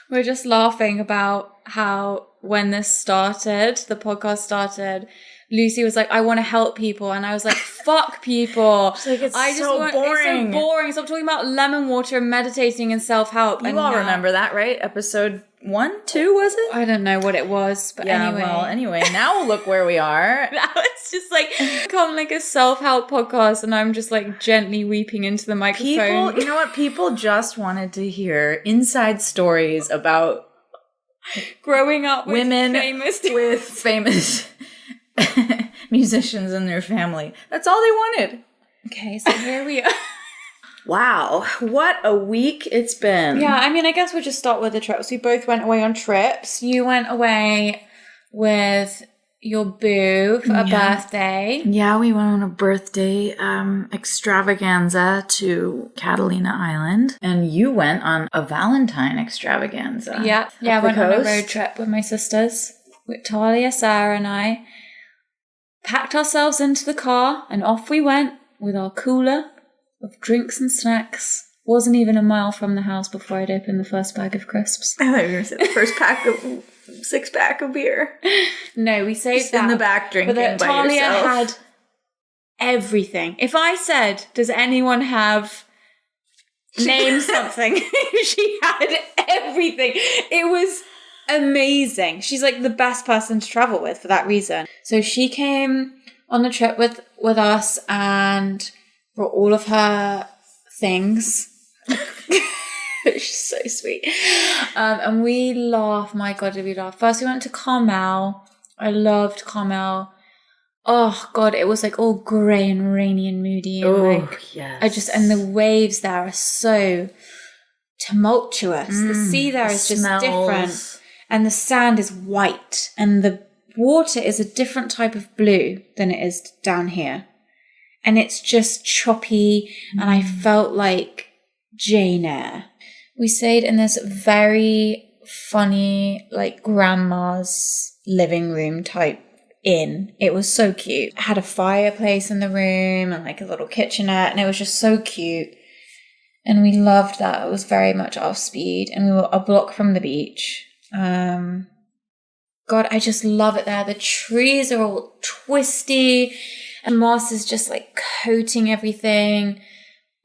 We're just laughing about how when this started, the podcast started, Lucy was like, I want to help people. And I was like, fuck people. She's like, it's boring. It's so boring. Stop talking about lemon water and meditating and self-help. You all remember that, right? Episode 1, 2, was it? I don't know what it was, but anyway, now look where we are. Now it's just like become like a self-help podcast, and I'm just like gently weeping into the microphone. You know what? People just wanted to hear inside stories about growing up with women with famous musicians in their family. That's all they wanted. Okay, so here we are. Wow, what a week it's been. Yeah, I mean, I guess we'll just start with the trips. We both went away on trips. You went away with your boo for a birthday. Yeah, we went on a birthday extravaganza to Catalina Island. And you went on a Valentine extravaganza. Yeah, I went on a road trip with my sisters. With Talia, Sarah and I. Packed ourselves into the car and off we went with our cooler of drinks and snacks. Wasn't even a mile from the house before I'd opened the first bag of crisps. I thought you were going to say the first six-pack of beer. No, we saved just that. in the back drinking by Talia yourself. Had everything. If I said, does anyone have... Name something. She had everything. It was amazing. She's like the best person to travel with for that reason. So she came on the trip with us and brought all of her things. She's so sweet. And we laughed. My God, did we laugh. First we went to Carmel. I loved Carmel. Oh God, it was like all grey and rainy and moody. And yes. And the waves there are so tumultuous. The sea there is just different. And the sand is white. And the water is a different type of blue than it is down here. And it's just choppy. And I felt like Jane Eyre. We stayed in this very funny, like grandma's living room type inn. It was so cute. It had a fireplace in the room and like a little kitchenette, and it was just so cute. And we loved that. It was very much our speed, and we were a block from the beach. God, I just love it there. The trees are all twisty, and moss is just like coating everything.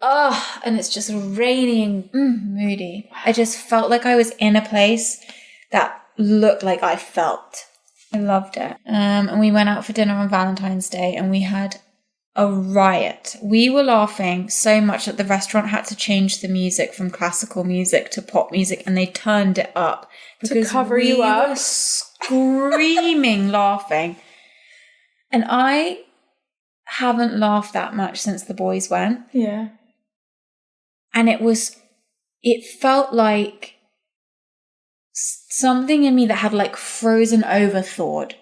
Oh, and it's just rainy and moody. I just felt like I was in a place that looked like I felt. I loved it. And we went out for dinner on Valentine's Day and we had a riot. We were laughing so much that the restaurant had to change the music from classical music to pop music, and they turned it up to cover you up. We were screaming laughing. And I haven't laughed that much since the boys went. Yeah. And it felt like something in me that had like frozen over thawed.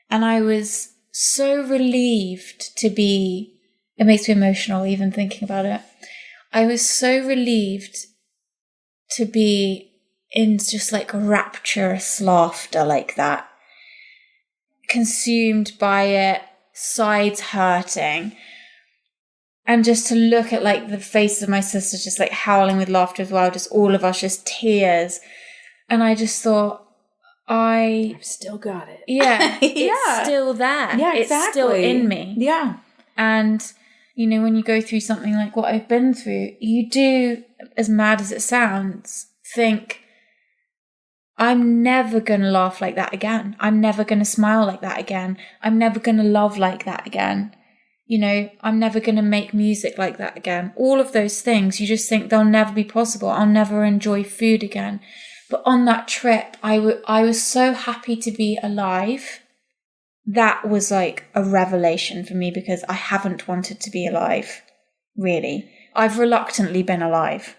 And I was so relieved to be, it makes me emotional even thinking about it. I was so relieved to be in just like rapturous laughter like that. Consumed by it, sides hurting. And just to look at like the faces of my sisters just like howling with laughter as well, just all of us, just tears. And I just thought, I've still got it. Yeah, it's still there. Yeah, exactly. It's still in me. Yeah. And, you know, when you go through something like what I've been through, you do, as mad as it sounds, think, I'm never going to laugh like that again. I'm never going to smile like that again. I'm never going to love like that again. You know, I'm never going to make music like that again. All of those things, you just think they'll never be possible. I'll never enjoy food again. But on that trip, I was so happy to be alive. That was like a revelation for me because I haven't wanted to be alive, really. I've reluctantly been alive.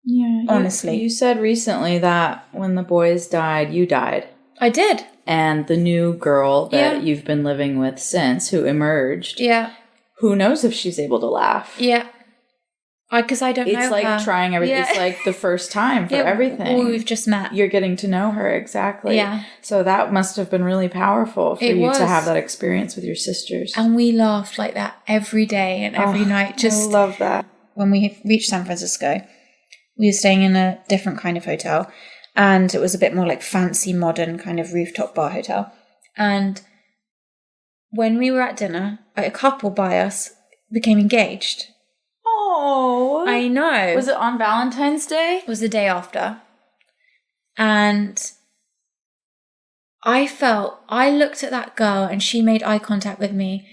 Yeah. Honestly. You said recently that when the boys died, you died. I did. And the new girl that you've been living with since, who emerged. Yeah. Who knows if she's able to laugh? Yeah. Because I don't know It's like her. trying everything. Yeah. It's like the first time for everything. Well, we've just met. You're getting to know her, exactly. Yeah. So that must have been really powerful for you to have that experience with your sisters. And we laughed like that every day and every night. Just I love that. When we reached San Francisco, we were staying in a different kind of hotel. And it was a bit more like fancy, modern kind of rooftop bar hotel. And when we were at dinner, a couple by us became engaged. Oh, I know. Was it on Valentine's Day? It was the day after. And I looked at that girl and she made eye contact with me.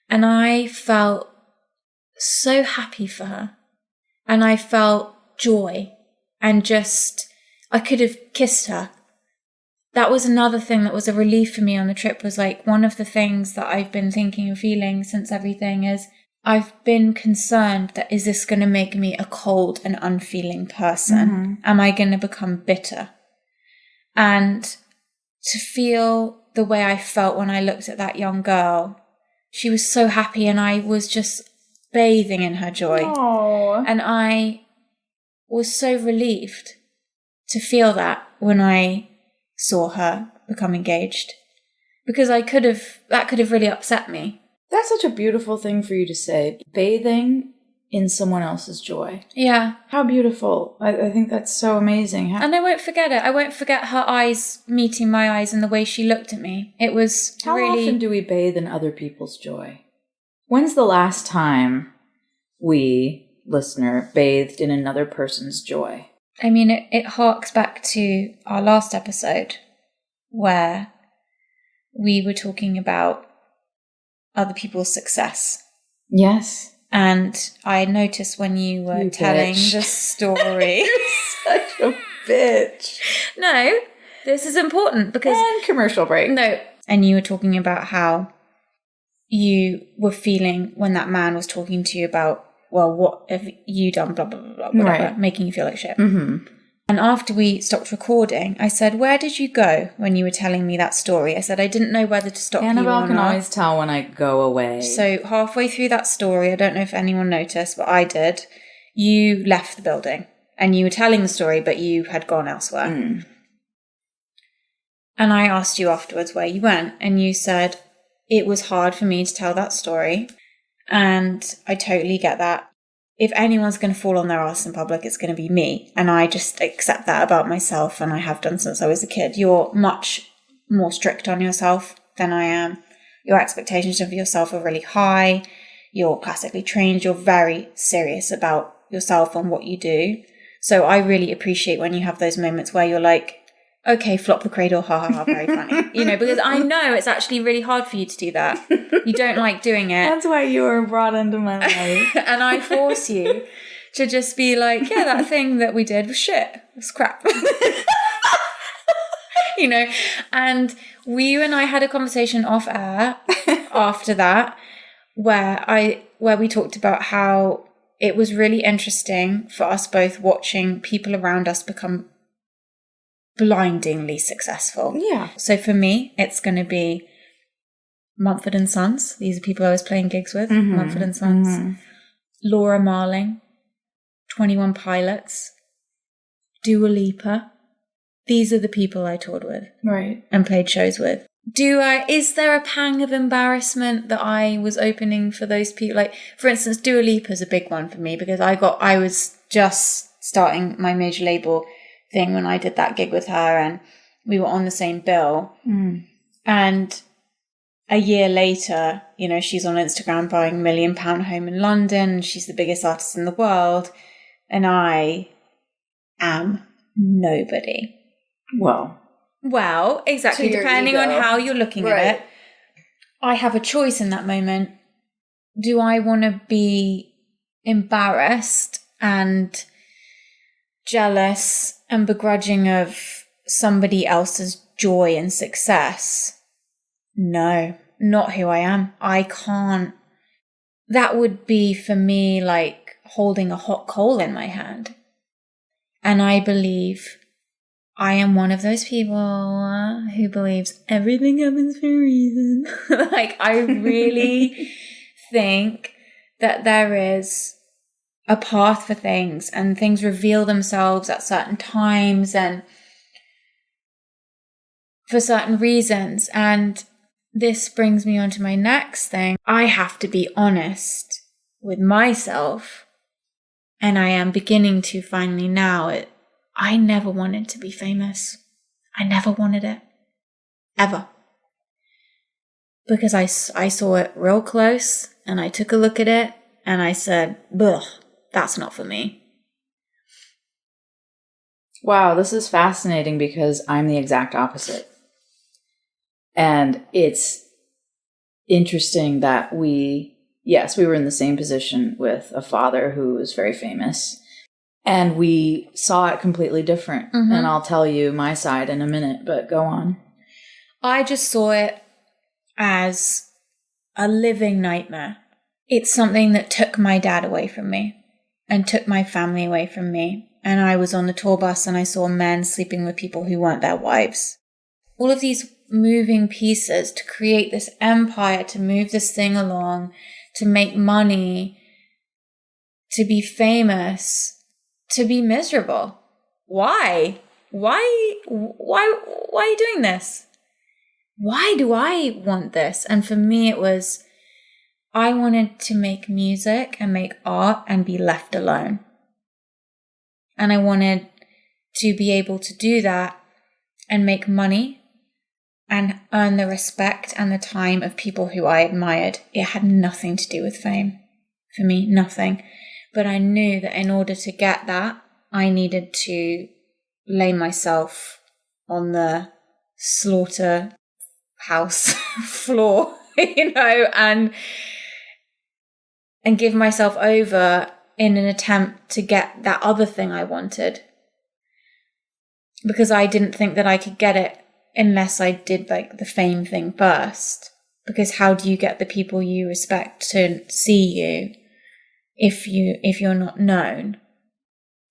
And I felt so happy for her. And I felt joy. And just, I could have kissed her. That was another thing that was a relief for me on the trip, was like one of the things that I've been thinking and feeling since everything is I've been concerned that is this going to make me a cold and unfeeling person? Mm-hmm. Am I going to become bitter? And to feel the way I felt when I looked at that young girl, she was so happy and I was just bathing in her joy. Aww. And I was so relieved to feel that when I saw her become engaged, because that could have really upset me. That's such a beautiful thing for you to say. Bathing in someone else's joy. Yeah. How beautiful. I think that's so amazing. And I won't forget it. I won't forget her eyes meeting my eyes and the way she looked at me. It was How really... often do we bathe in other people's joy? When's the last time we, listener, bathed in another person's joy? I mean, it harks back to our last episode where we were talking about other people's success. Yes. And I noticed when you were telling the story... You're such a bitch. No, this is important because... And commercial break. No. And you were talking about how you were feeling when that man was talking to you about, well, what have you done, blah, blah, blah, blah, whatever, right, making you feel like shit. Mm-hmm. And after we stopped recording, I said, where did you go when you were telling me that story? I said, I didn't know whether to stop you or not. Annabel can always tell when I go away. So halfway through that story, I don't know if anyone noticed, but I did, you left the building. And you were telling the story, but you had gone elsewhere. Mm. And I asked you afterwards where you went. And you said, it was hard for me to tell that story. And I totally get that. If anyone's going to fall on their ass in public, it's going to be me. And I just accept that about myself, and I have done since I was a kid. You're much more strict on yourself than I am. Your expectations of yourself are really high. You're classically trained. You're very serious about yourself and what you do. So I really appreciate when you have those moments where you're like, okay, flop the cradle, ha ha ha, very funny. You know, because I know it's actually really hard for you to do that. You don't like doing it. That's why you were brought into my life. And I force you to just be like, yeah, that thing that we did was shit. It was crap. You know, and you and I had a conversation off air after that where we talked about how it was really interesting for us both watching people around us become blindingly successful. Yeah. So for me, it's going to be Mumford and Sons. These are people I was playing gigs with. Mm-hmm. Mumford and Sons. Mm-hmm. Laura Marling. 21 Pilots. Dua Lipa. These are the people I toured with. Right. And played shows with. Is there a pang of embarrassment that I was opening for those people? Like, for instance, Dua Lipa is a big one for me because I was just starting my major label thing when I did that gig with her, and we were on the same bill. Mm. And a year later, you know, she's on Instagram buying £1 million home in London. She's the biggest artist in the world. And I am nobody. Well, exactly. Depending on how you're looking at it. I have a choice in that moment. Do I want to be embarrassed and jealous and begrudging of somebody else's joy and success? No, not who I am. I can't. That would be for me like holding a hot coal in my hand. And I believe I am one of those people who believes everything happens for a reason. Like, I really think that there is a path for things, and things reveal themselves at certain times and for certain reasons. And this brings me on to my next thing. I have to be honest with myself, and I am beginning to finally now. I never wanted to be famous. I never wanted it. Ever. Because I saw it real close and I took a look at it and I said, ugh, that's not for me. Wow, this is fascinating because I'm the exact opposite. And it's interesting that we were in the same position with a father who was very famous. And we saw it completely different. Mm-hmm. And I'll tell you my side in a minute, but go on. I just saw it as a living nightmare. It's something that took my dad away from me and took my family away from me. And I was on the tour bus and I saw men sleeping with people who weren't their wives. All of these moving pieces to create this empire, to move this thing along, to make money, to be famous, to be miserable. Why? Why are you doing this? Why do I want this? And for me, it was, I wanted to make music and make art and be left alone. And I wanted to be able to do that and make money and earn the respect and the time of people who I admired. It had nothing to do with fame. For me, nothing. But I knew that in order to get that, I needed to lay myself on the slaughterhouse floor, and give myself over in an attempt to get that other thing I wanted. Because I didn't think that I could get it unless I did like the fame thing first. Because how do you get the people you respect to see you if you're not known?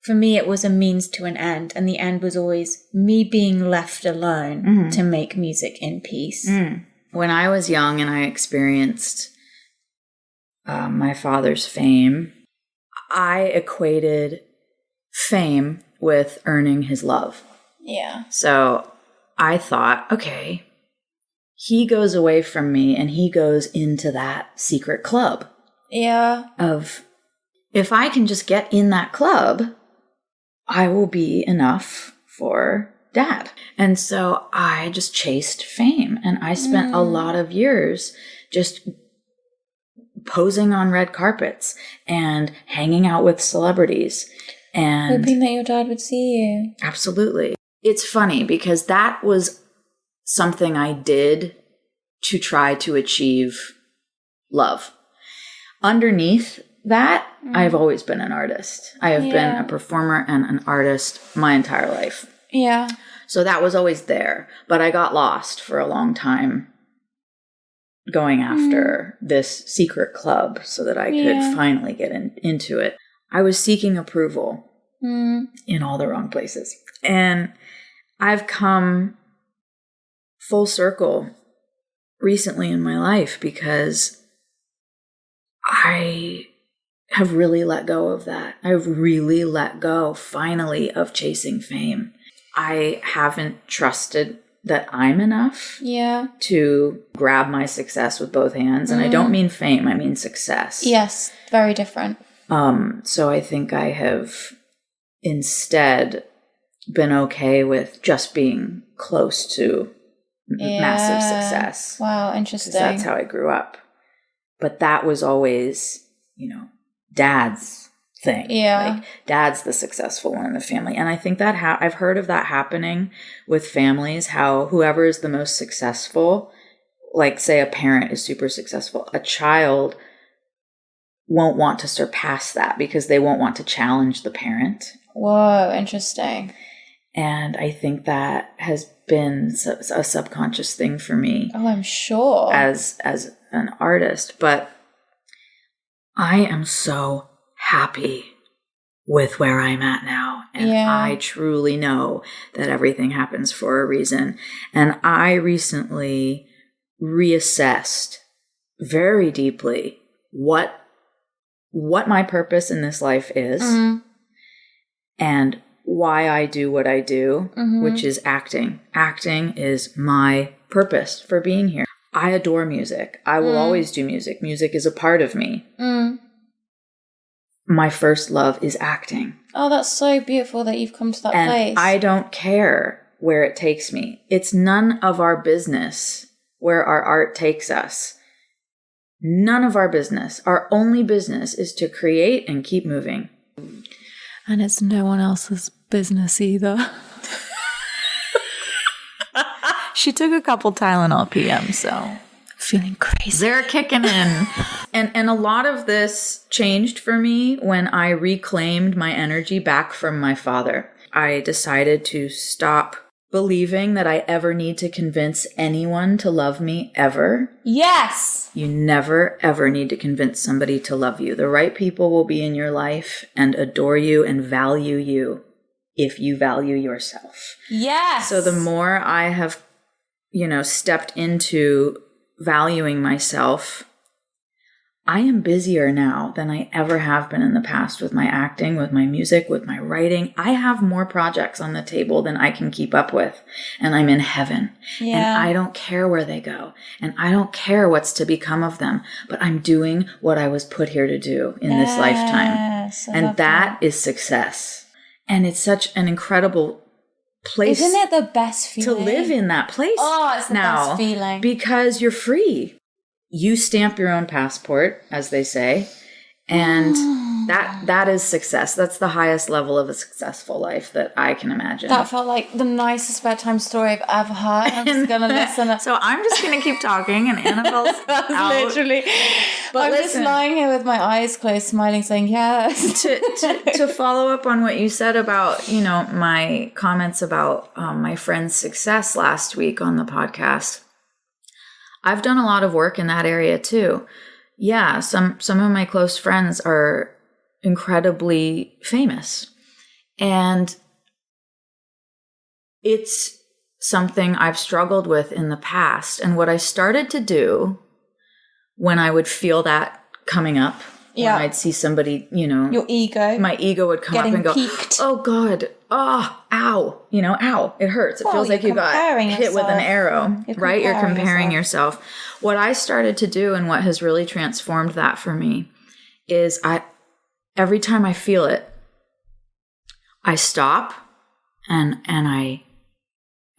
For me, it was a means to an end, and the end was always me being left alone to make music in peace. When I was young and I experienced my father's fame, I equated fame with earning his love. Yeah. So I thought, okay, he goes away from me and he goes into that secret club. Yeah. Of, if I can just get in that club, I will be enough for Dad. And so I just chased fame. And I spent a lot of years just posing on red carpets and hanging out with celebrities and hoping that your dad would see you. Absolutely. It's funny because that was something I did to try to achieve love. Underneath that, I've always been an artist. I have been a performer and an artist my entire life. Yeah. So that was always there, but I got lost for a long time going after this secret club so that I could finally get into it. I was seeking approval in all the wrong places. And I've come full circle recently in my life because I have really let go of that. I've really let go, finally, of chasing fame. I haven't trusted that I'm enough to grab my success with both hands. And I don't mean fame, I mean success. Yes, very different. So I think I have instead been okay with just being close to massive success. Wow, interesting. 'Cause that's how I grew up. But that was always, Dad's thing. Yeah. Like, Dad's the successful one in the family. And I think that I've heard of that happening with families, how whoever is the most successful, like say a parent is super successful, a child won't want to surpass that because they won't want to challenge the parent. Whoa, interesting. And I think that has been a subconscious thing for me. Oh, I'm sure. As an artist. But I am so happy with where I'm at now. And I truly know that everything happens for a reason. And I recently reassessed very deeply what my purpose in this life is and why I do what I do, which is acting. Acting is my purpose for being here. I adore music. I will always do music. Music is a part of me. my first love is acting. Oh, that's so beautiful that you've come to that place. And I don't care where it takes me. It's none of our business where our art takes us. None of our business. Our only business is to create and keep moving. And it's no one else's business either. She took a couple Tylenol PM, so feeling crazy. They're kicking in. And a lot of this changed for me when I reclaimed my energy back from my father. I decided to stop believing that I ever need to convince anyone to love me ever. Yes! You never, ever need to convince somebody to love you. The right people will be in your life and adore you and value you if you value yourself. Yes! So the more I have, stepped into valuing myself, I am busier now than I ever have been in the past with my acting, with my music, with my writing. I have more projects on the table than I can keep up with, and I'm in heaven. Yeah. And I don't care where they go, and I don't care what's to become of them, but I'm doing what I was put here to do in this lifetime. And that is success. And it's such an incredible place. Isn't it the best feeling? To live in that place. Oh, it's the best feeling. Because you're free. You stamp your own passport, as they say, and that is success. That's the highest level of a successul life that I can imagine. That felt like the nicest bedtime story I've ever heard. I'm just going to listen. So I'm just going to keep talking, and Annabelle's out. Literally. But I'm just lying here with my eyes closed, smiling, saying yes. to follow up on what you said about, my comments about my friend's success last week on the podcast, I've done a lot of work in that area too. Yeah, some of my close friends are incredibly famous. And it's something I've struggled with in the past. And what I started to do when I would feel that coming up, when I'd see somebody, your ego. My ego would come up and go, peaked. Oh God, ow, ow, it hurts. It feels like you got hit with an arrow, right? You're comparing yourself. What I started to do and what has really transformed that for me is every time I feel it, I stop and I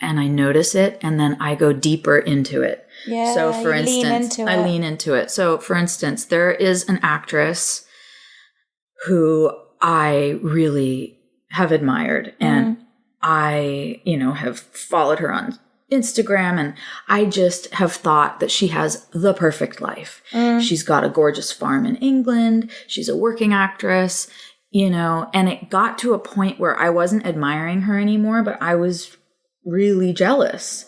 notice it, and then I go deeper into it. Yeah, so for instance, I lean into it. So for instance, there is an actress who I really have admired, and I, have followed her on Instagram, and I just have thought that she has the perfect life. She's got a gorgeous farm in England. She's a working actress, and it got to a point where I wasn't admiring her anymore, but I was really jealous.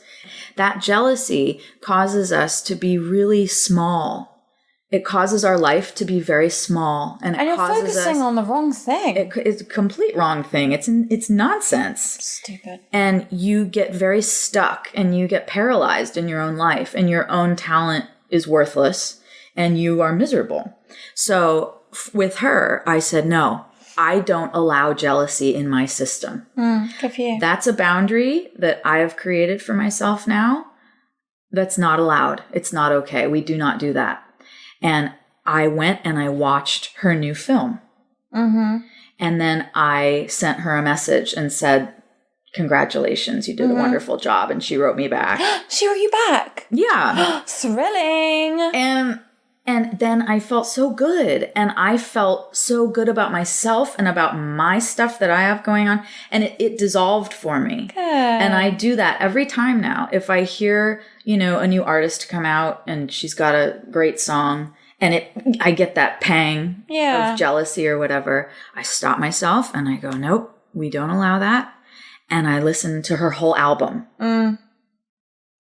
That jealousy causes us to be really small. It causes our life to be very small, and you're focusing on the wrong thing. It's a complete wrong thing. It's nonsense. Stupid. And you get very stuck, and you get paralyzed in your own life, and your own talent is worthless, and you are miserable. So with her, I said, no, I don't allow jealousy in my system. Good for you. That's a boundary that I have created for myself now. That's not allowed. It's not okay. We do not do that. And I went and I watched her new film. And then I sent her a message and said, congratulations, you did a wonderful job. And she wrote me back. She wrote you back? Yeah. Thrilling. And then I felt so good, and I felt so good about myself and about my stuff that I have going on, and it dissolved for me. Good. And I do that every time now. If I hear, a new artist come out and she's got a great song, and I get that pang of jealousy or whatever, I stop myself and I go, nope, we don't allow that. And I listen to her whole album.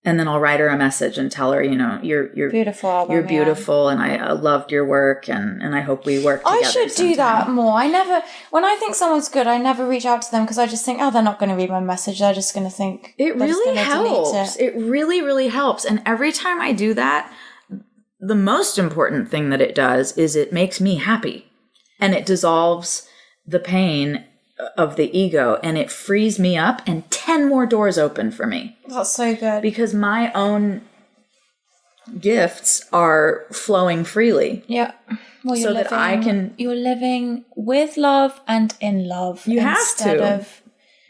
And then I'll write her a message and tell her, you're beautiful album, you're beautiful, and I loved your work, and I hope we work together. I should do that more. When I think someone's good, I never reach out to them because I just think, they're not going to read my message. They're just going to think it really helps. It really, really helps. And every time I do that, the most important thing that it does is it makes me happy, and it dissolves the pain of the ego, and it frees me up, and 10 more doors open for me. That's so good. Because my own gifts are flowing freely. Yeah. Well, so that I can... You're living with love and in love. You have instead to. of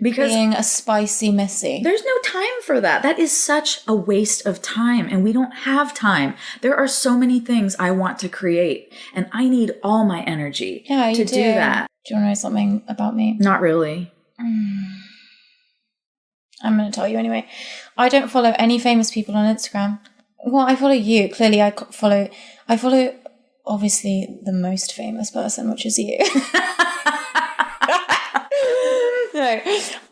because being a spicy Missy. There's no time for that. That is such a waste of time, and we don't have time. There are so many things I want to create, and I need all my energy to do that. Do you want to know something about me? Not really. I'm going to tell you anyway. I don't follow any famous people on Instagram. Well, I follow you. Clearly, I follow obviously the most famous person, which is you. No,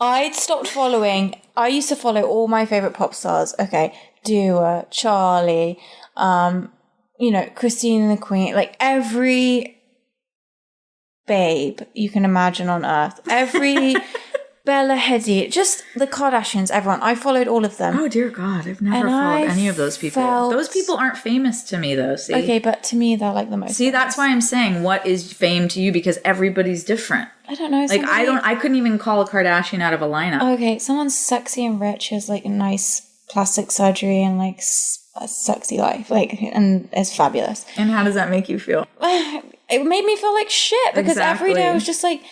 I'd stopped following. I used to follow all my favorite pop stars. Okay, Dua, Charlie, Christine and the Queen, like every babe you can imagine on earth, every Bella Hadid, just the Kardashians, everyone. I followed all of them. Oh dear God, I've never followed any of those people. Those people aren't famous to me, though. See? Okay, but to me, they're like the most. See, that's why I'm saying, what is fame to you? Because everybody's different. I don't know. Like I couldn't even call a Kardashian out of a lineup. Okay, someone's sexy and rich, has like a nice plastic surgery and like a sexy life, like, and is fabulous. And how does that make you feel? It made me feel like shit because every day I was just like,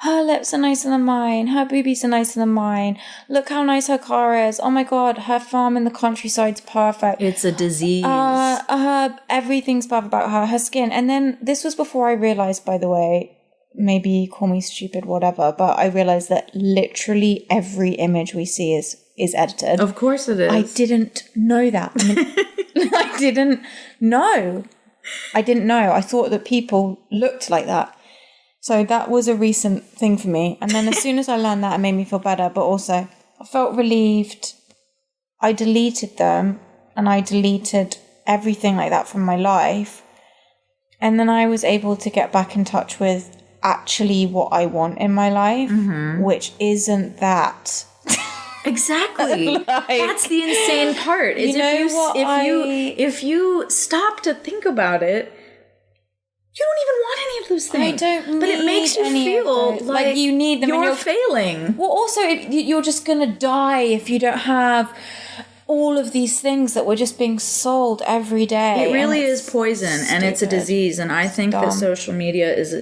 her lips are nicer than mine. Her boobies are nicer than mine. Look how nice her car is. Oh my God, her farm in the countryside's perfect. It's a disease. Everything's bad about her. Her skin. And then this was before I realized, by the way, maybe call me stupid, whatever, but I realized that literally every image we see is edited. Of course it is. I didn't know that. I didn't know. I thought that people looked like that. So that was a recent thing for me. And then as soon as I learned that, it made me feel better. But also, I felt relieved. I deleted them. And I deleted everything like that from my life. And then I was able to get back in touch with actually what I want in my life. Mm-hmm. Which isn't that. Exactly. That's the insane part. Is if you stop to think about it, you don't even want any of those things. I don't need But it makes you feel like you need them. You're failing. Well, also, you're just going to die if you don't have all of these things that we're just being sold every day. It really is poison, and it's a disease. And I think that social media is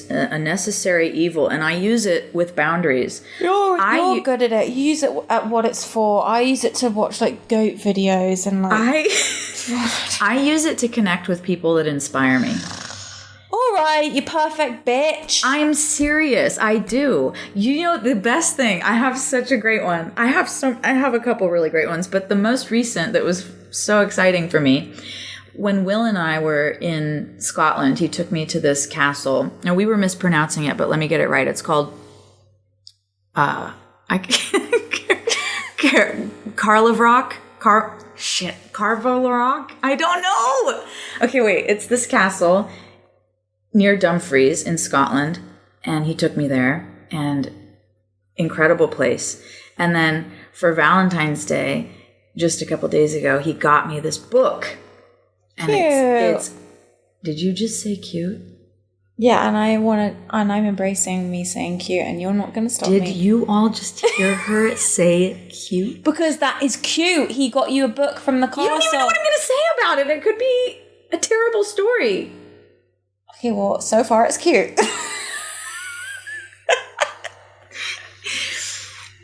a necessary evil, and I use it with boundaries. You're good at it. You use it at what it's for. I use it to watch like goat videos and like. I use it to connect with people that inspire me. All right, you perfect bitch. I'm serious. I do. You know, the best thing, I have such a great one. I have a couple really great ones, but the most recent that was so exciting for me, when Will and I were in Scotland, he took me to this castle. Now, we were mispronouncing it, but let me get it right. It's called Carlaverock? Carlaverock? I don't know. Okay, wait. It's this castle near Dumfries in Scotland, and he took me there, and incredible place. And then for Valentine's Day, just a couple days ago, he got me this book. And cute. It's did you just say cute? Yeah, and I'm embracing me saying cute, and you're not going to stop me. Did you all just hear her say cute? Because that is cute. He got you a book from the castle. You don't even know what I'm going to say about it. It could be a terrible story. Okay, well, so far it's cute.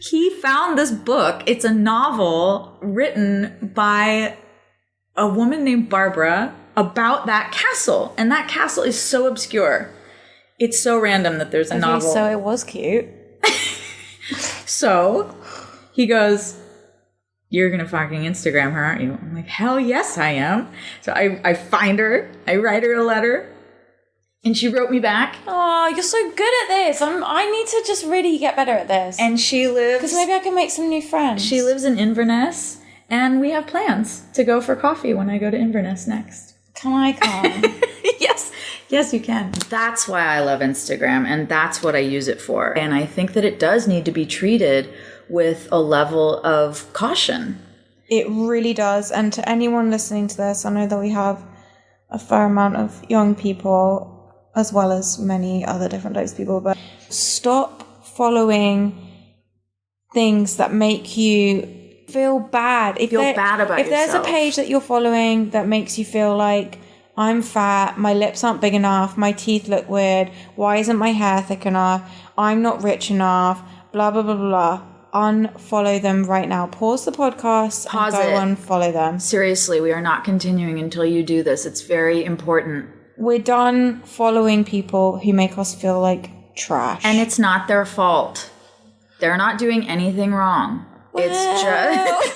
He found this book. It's a novel written by a woman named Barbara about that castle. And that castle is so obscure. It's so random that there's a novel. So it was cute. So he goes, "You're going to fucking Instagram her, aren't you?" I'm like, "Hell yes, I am." So I find her. I write her a letter. And she wrote me back. Oh, you're so good at this. I need to just really get better at this. And she lives... Because maybe I can make some new friends. She lives in Inverness. And we have plans to go for coffee when I go to Inverness next. Can I come? Yes. Yes, you can. That's why I love Instagram. And that's what I use it for. And I think that it does need to be treated with a level of caution. It really does. And to anyone listening to this, I know that we have a fair amount of young people, as well as many other different types of people, but stop following things that make you feel bad. Feel bad about if yourself. There's a page that you're following that makes you feel like, I'm fat, my lips aren't big enough, my teeth look weird, why isn't my hair thick enough, I'm not rich enough, blah, blah, blah, blah. Unfollow them right now. Pause the podcast and go unfollow them. Seriously, we are not continuing until you do this. It's very important. We're done following people who make us feel like trash. And it's not their fault. They're not doing anything wrong. Well. It's just...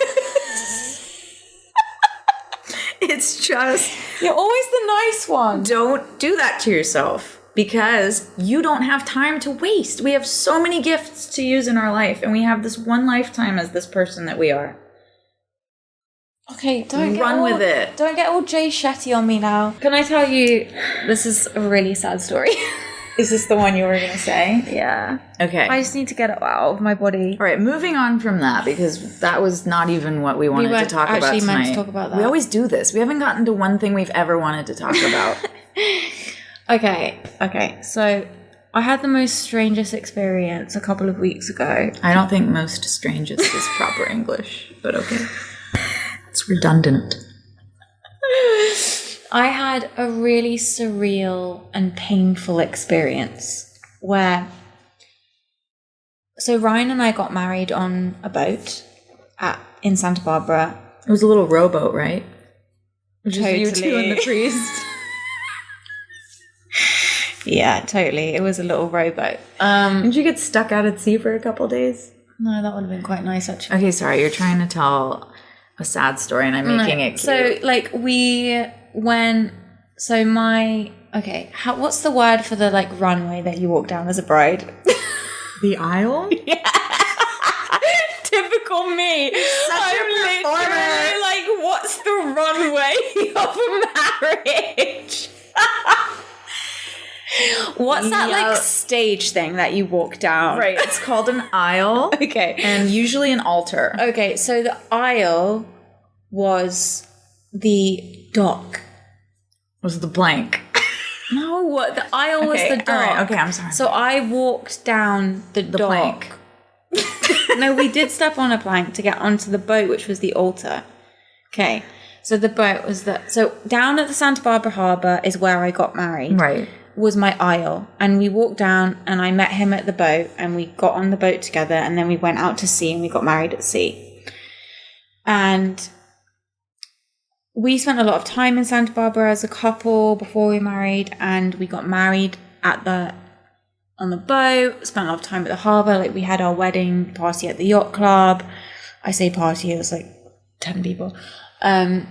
It's just... You're always the nice one. Don't do that to yourself. Because you don't have time to waste. We have so many gifts to use in our life, and we have this one lifetime as this person that we are. Okay, with it. Don't get all Jay Shetty on me now. Can I tell you, this is a really sad story. Is this the one you were going to say? Yeah. Okay. I just need to get it out of my body. All right, moving on from that, because that was not even what we wanted to talk about tonight. We meant to talk about that. We always do this. We haven't gotten to one thing we've ever wanted to talk about. Okay. So I had the most strangest experience a couple of weeks ago. I don't think most strangest is proper English, but okay. It's redundant. I had a really surreal and painful experience where... So Ryan and I got married on a boat in Santa Barbara. It was a little rowboat, right? Totally. You two and the priest. Yeah, totally. It was a little rowboat. Didn't you get stuck out at sea for a couple days? No, that would have been quite nice, actually. Okay, sorry. You're trying to tell a sad story and I'm making it cute. So, like, what's the word for the, like, runway that you walk down as a bride? The aisle? Yeah. Typical me. I'm literally like, what's the runway of a marriage? What's that like stage thing that you walk down? Right, it's called an aisle. Okay. And usually an altar. Okay, so the aisle was the dock. Was the blank. No, the aisle was the dock. All right, okay, I'm sorry. So I walked down the dock. Plank. No, we did step on a plank to get onto the boat, which was the altar. Okay, so the boat was so down at the Santa Barbara Harbour is where I got married. Right. Was my aisle, and we walked down and I met him at the boat and we got on the boat together and then we went out to sea and we got married at sea. And we spent a lot of time in Santa Barbara as a couple before we married, and we got married on the boat, spent a lot of time at the harbour. Like, we had our wedding party at the yacht club. I say party, it was like 10 people. And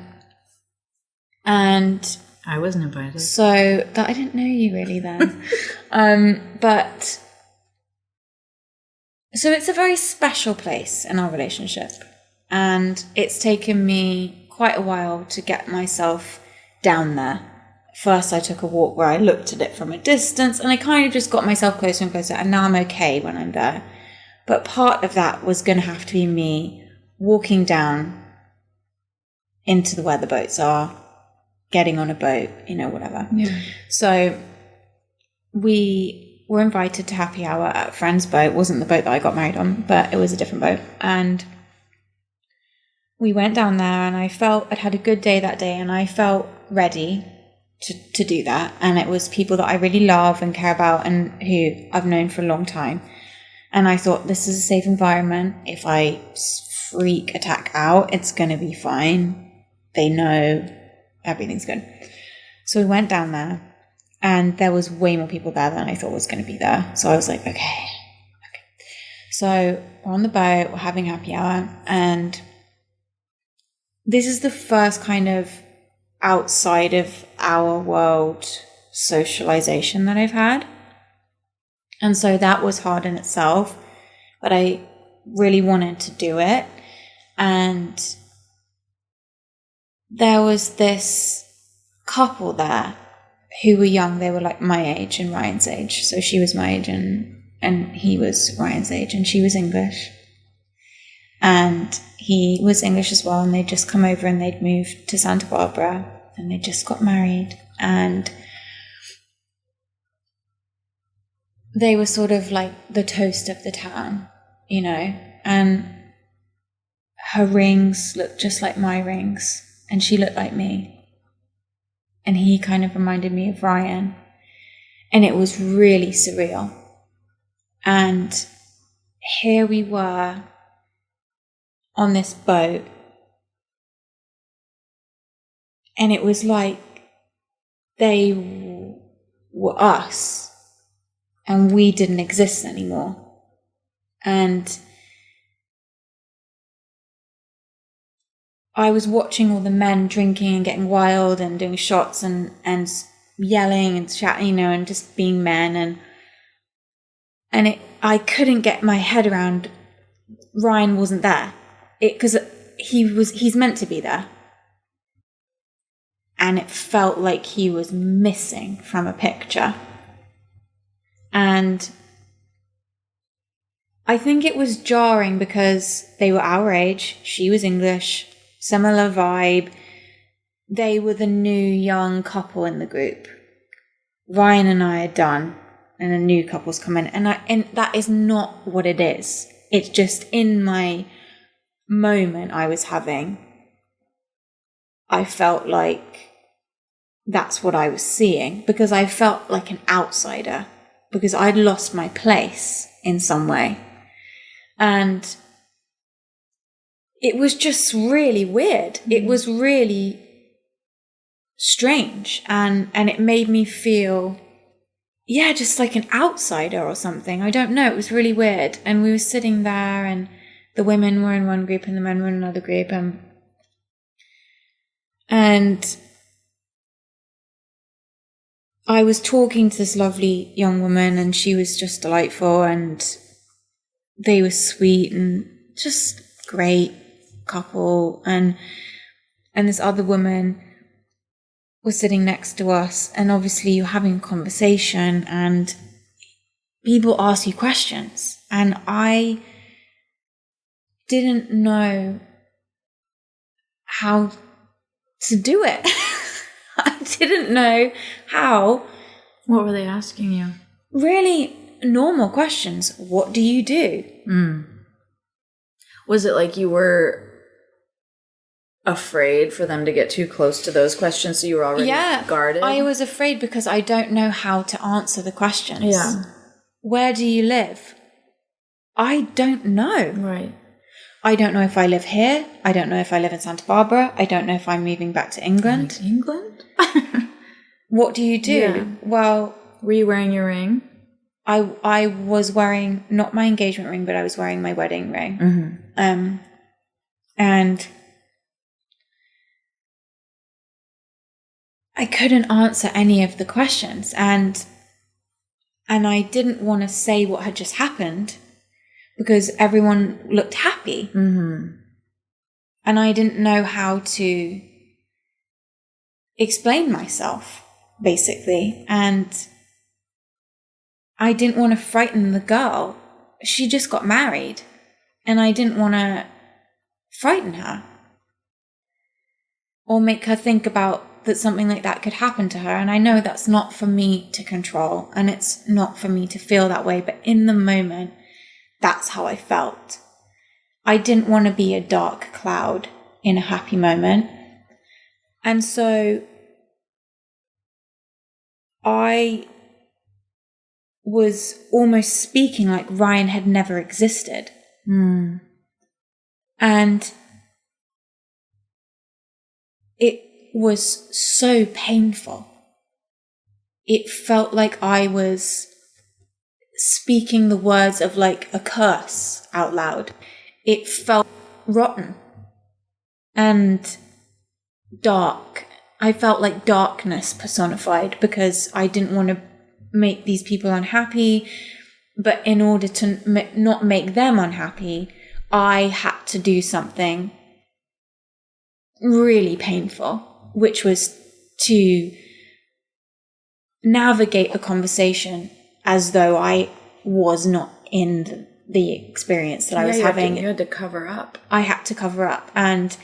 I wasn't invited. So that I didn't know you really then. But so it's a very special place in our relationship. And it's taken me quite a while to get myself down there. First, I took a walk where I looked at it from a distance and I kind of just got myself closer and closer. And now I'm okay when I'm there. But part of that was going to have to be me walking down into where the boats are, getting on a boat, whatever. Yeah. So we were invited to happy hour at a friend's boat. It wasn't the boat that I got married on, but it was a different boat. And we went down there and I felt I'd had a good day that day and I felt ready to do that. And it was people that I really love and care about and who I've known for a long time. And I thought, this is a safe environment. If I freak attack out, it's going to be fine. They know everything's good. So we went down there and there was way more people there than I thought was going to be there. So I was like, okay. So we're on the boat, we're having happy hour, and this is the first kind of outside of our world socialization that I've had. And so that was hard in itself, but I really wanted to do it. And there was this couple there who were young. They were like my age and Ryan's age. So she was my age and he was Ryan's age, and she was English. And he was English as well. And they'd just come over and they'd moved to Santa Barbara and they just got married. And they were sort of like the toast of the town, and her rings looked just like my rings, and she looked like me. And he kind of reminded me of Ryan. And it was really surreal. And here we were on this boat. And it was like they were us and we didn't exist anymore. And I was watching all the men drinking and getting wild and doing shots and yelling and shouting, and just being men. I couldn't get my head around Ryan wasn't there. Because he's meant to be there. And it felt like he was missing from a picture. And I think it was jarring because they were our age. She was English, similar vibe. They were the new young couple in the group. Ryan and I are done, and a new couple's come in. And that is not what it is. It's just in my moment I was having, I felt like that's what I was seeing, because I felt like an outsider, because I'd lost my place in some way. And it was just really weird. It was really strange. And it made me feel, just like an outsider or something. I don't know. It was really weird. And we were sitting there, and the women were in one group and the men were in another group. And I was talking to this lovely young woman, and she was just delightful, and they were sweet and just great couple. And this other woman was sitting next to us, and obviously you're having a conversation and people ask you questions, and I didn't know how to do it. I didn't know how. What were they asking you? Really normal questions. What do you do? Was it like you were afraid for them to get too close to those questions, so you were already guarded? I was afraid because I don't know how to answer the questions. Yeah. Where do you live? I don't know. Right. I don't know if I live here. I don't know if I live in Santa Barbara. I don't know if I'm moving back to England. Like England? What do you do? Yeah. Well, were you wearing your ring? I was wearing, not my engagement ring, but I was wearing my wedding ring. And I couldn't answer any of the questions. And I didn't want to say what had just happened, because everyone looked happy. And I didn't know how to explain myself, basically. And I didn't want to frighten the girl. She just got married, and I didn't want to frighten her or make her think about that something like that could happen to her. And I know that's not for me to control, and it's not for me to feel that way. But in the moment, that's how I felt. I didn't want to be a dark cloud in a happy moment. And so I was almost speaking like Ryan had never existed. And it was so painful. It felt like I was speaking the words of like a curse out loud. It felt rotten and dark. I felt like darkness personified, because I didn't want to make these people unhappy, but in order to not make them unhappy, I had to do something really painful, which was to navigate a conversation as though I was not in the experience that I was having. You had to cover up. I had to cover up. And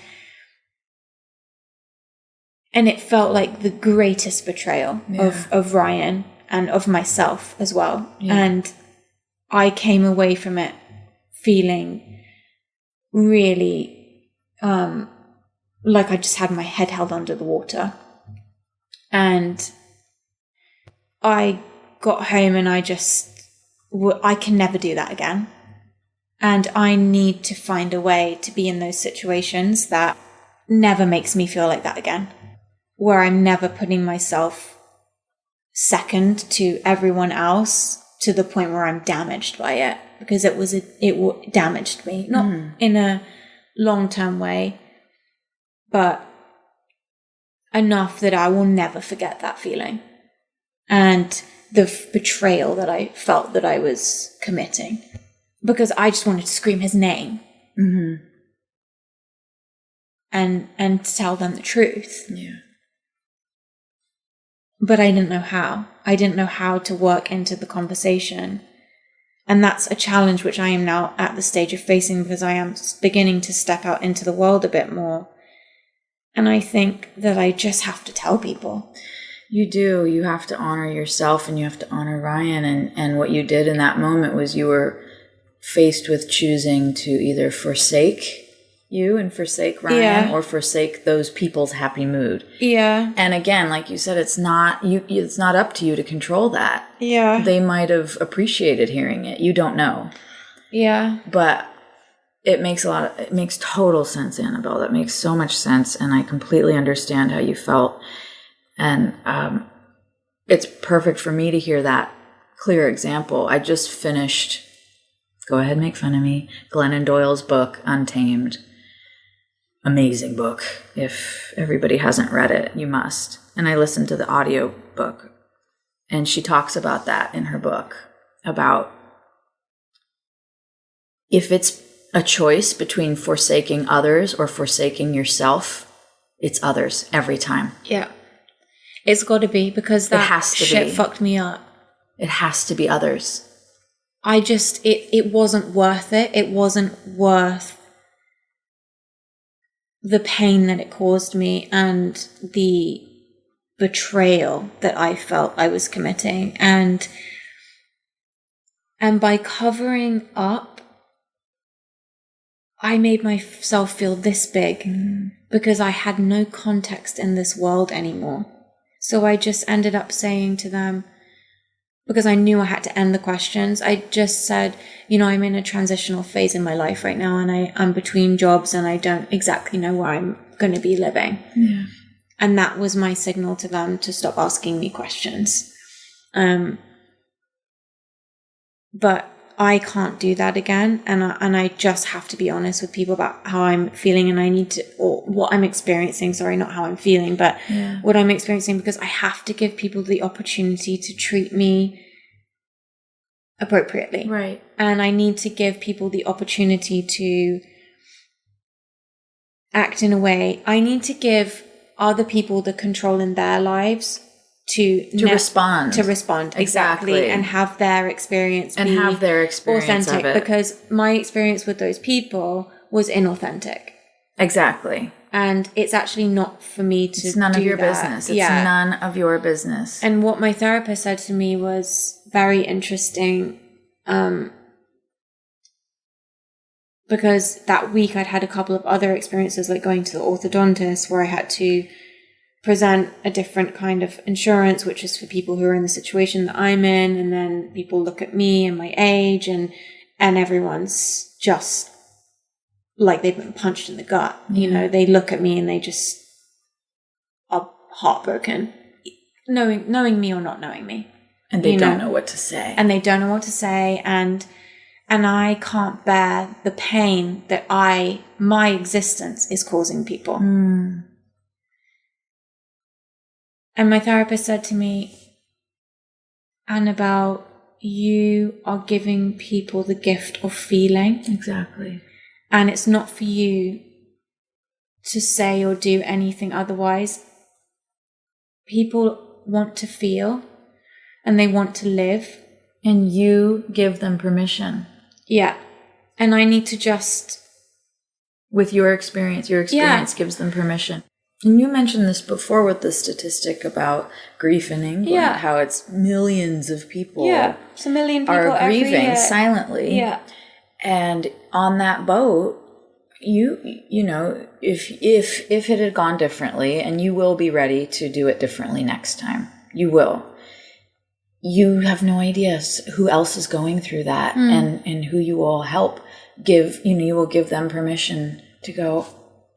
it felt like the greatest betrayal of Ryan and of myself as well. Yeah. And I came away from it feeling really like I just had my head held under the water. And I got home and I can never do that again. And I need to find a way to be in those situations that never makes me feel like that again, where I'm never putting myself second to everyone else to the point where I'm damaged by it, because it damaged me, not in a long-term way, but enough that I will never forget that feeling and the betrayal that I felt that I was committing, because I just wanted to scream his name and tell them the truth. Yeah. But I didn't know how. I didn't know how to work into the conversation. And that's a challenge which I am now at the stage of facing, because I am beginning to step out into the world a bit more. And I think that I just have to tell people. You do. You have to honor yourself and you have to honor Ryan. And what you did in that moment was you were faced with choosing to either forsake you and forsake Ryan or forsake those people's happy mood. Yeah. And again, like you said, it's not it's not up to you to control that. Yeah. They might have appreciated hearing it. You don't know. Yeah. But it makes total sense, Annabelle. That makes so much sense, and I completely understand how you felt. And it's perfect for me to hear that clear example. I just finished, go ahead, make fun of me, Glennon Doyle's book, Untamed. Amazing book. If everybody hasn't read it, you must. And I listened to the audio book, and she talks about that in her book, about if it's a choice between forsaking others or forsaking yourself, it's others every time. Yeah. It's got to be, because that shit fucked me up. It has to be others. It wasn't worth it. It wasn't worth the pain that it caused me and the betrayal that I felt I was committing. And by covering up, I made myself feel this big because I had no context in this world anymore. So I just ended up saying to them, because I knew I had to end the questions, I just said, I'm in a transitional phase in my life right now, and I'm between jobs and I don't exactly know where I'm going to be living. Yeah. And that was my signal to them to stop asking me questions. But I can't do that again. And I just have to be honest with people about how I'm feeling, and I need to, or what I'm experiencing. Sorry, not how I'm feeling, but what I'm experiencing, because I have to give people the opportunity to treat me appropriately. Right. And I need to give people the opportunity to act in a way. I need to give other people the control in their lives to respond. To respond, exactly. And have their experience and have their experience authentic, of it. because my experience with those people was inauthentic. Exactly. And it's actually not for me to do that. It's none of your business. It's none of your business. And what my therapist said to me was very interesting, because that week I'd had a couple of other experiences, like going to the orthodontist, where I had to present a different kind of insurance, which is for people who are in the situation that I'm in. And then people look at me and my age, and everyone's just like they've been punched in the gut. They look at me and they just are heartbroken, knowing me or not knowing me. And they don't know what to say. And they don't know what to say. And I can't bear the pain that my existence is causing people. And my therapist said to me, Annabel, you are giving people the gift of feeling. Exactly. And it's not for you to say or do anything otherwise. People want to feel and they want to live. And you give them permission. Yeah. And I need to just... With your experience gives them permission. And you mentioned this before with the statistic about grief in England, how it's millions of people, it's 1 million people are grieving every year. silently. Yeah. And on that boat, you know, if it had gone differently, and you will be ready to do it differently next time, you will. You have no idea who else is going through that, and who you will help give, you know, you will give them permission to go,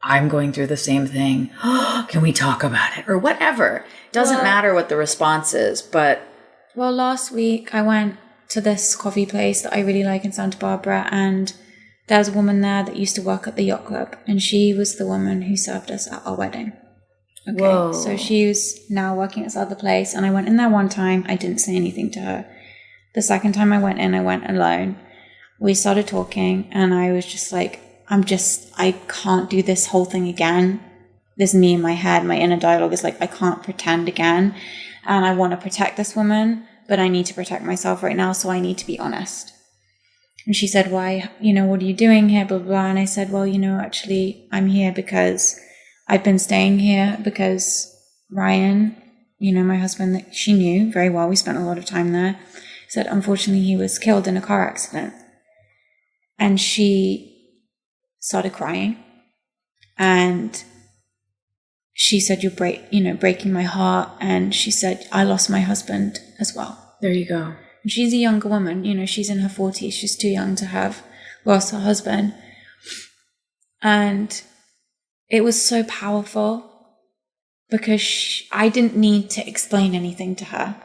I'm going through the same thing. Can we talk about it? Or whatever. Doesn't matter what the response is, but. Well, last week I went to this coffee place that I really like in Santa Barbara, and there's a woman there that used to work at the yacht club, and she was the woman who served us at our wedding. Okay, whoa. So she was now working at this other place, and I went in there one time. I didn't say anything to her. The second time I went in, I went alone. We started talking, and I was just like, I can't do this whole thing again. There's me in my head, my inner dialogue is like, I can't pretend again. And I want to protect this woman, but I need to protect myself right now, so I need to be honest. And she said, why, you know, what are you doing here, blah, blah, blah. And I said, well, you know, actually, I'm here because I've been staying here because Ryan, you know, my husband, that she knew very well, we spent a lot of time there, said, unfortunately, he was killed in a car accident. And she started crying, and she said, you're breaking my heart. And she said, I lost my husband as well. There you go. And she's a younger woman, you know, she's in her 40s. She's too young to have lost her husband. And it was so powerful because I didn't need to explain anything to her.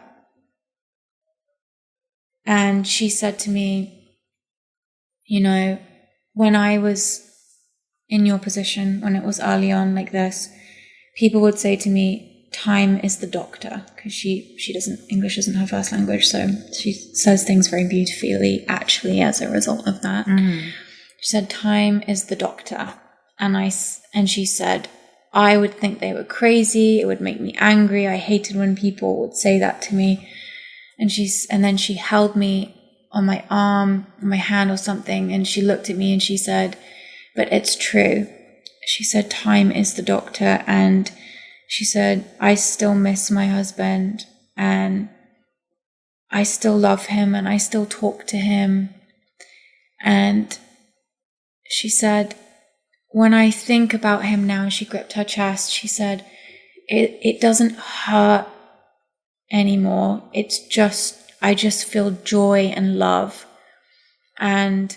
And she said to me, you know, when I was in your position, when it was early on like this, people would say to me, time is the doctor, because English isn't her first language, so she says things very beautifully actually as a result of that. Mm-hmm. She said, time is the doctor. And she said, I would think they were crazy, it would make me angry, I hated when people would say that to me. And then she held me on my arm, on my hand or something, and she looked at me and she said, but it's true. She said, time is the doctor. And she said, I still miss my husband, and I still love him, and I still talk to him. And she said, when I think about him now, she gripped her chest, she said, it doesn't hurt anymore. It's just, I just feel joy and love. And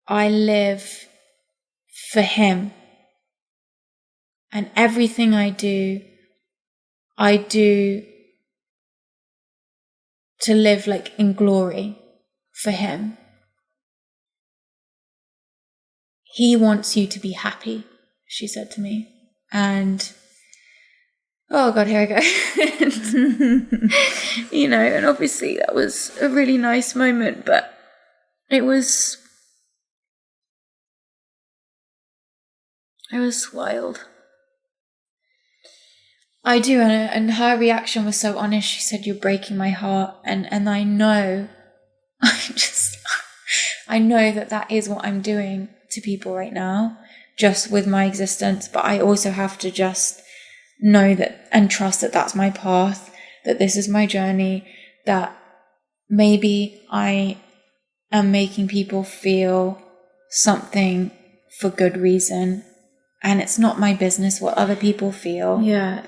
I live for him. And everything I do to live like in glory for him. He wants you to be happy, she said to me. And oh God, here I go. You know, and obviously that was a really nice moment, but it was wild. I do, and her reaction was so honest. She said, you're breaking my heart. And I know, I know that is what I'm doing to people right now, just with my existence. But I also have to just know that and trust that that's my path, that this is my journey, that maybe I am making people feel something for good reason. And it's not my business what other people feel. Yeah.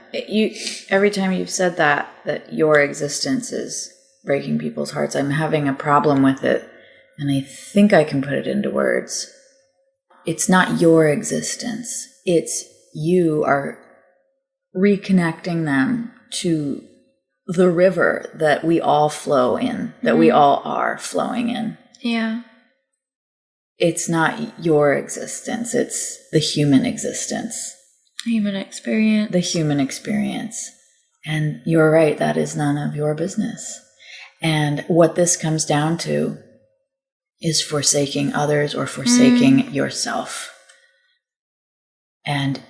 Every time you've said that your existence is breaking people's hearts, I'm having a problem with it. And I think I can put it into words. It's not your existence. It's you are reconnecting them to the river that we all flow in, that we all are flowing in. Yeah. It's not your existence. It's the human existence. Human experience. The human experience. And you're right, that is none of your business. And what this comes down to is forsaking others or forsaking yourself. And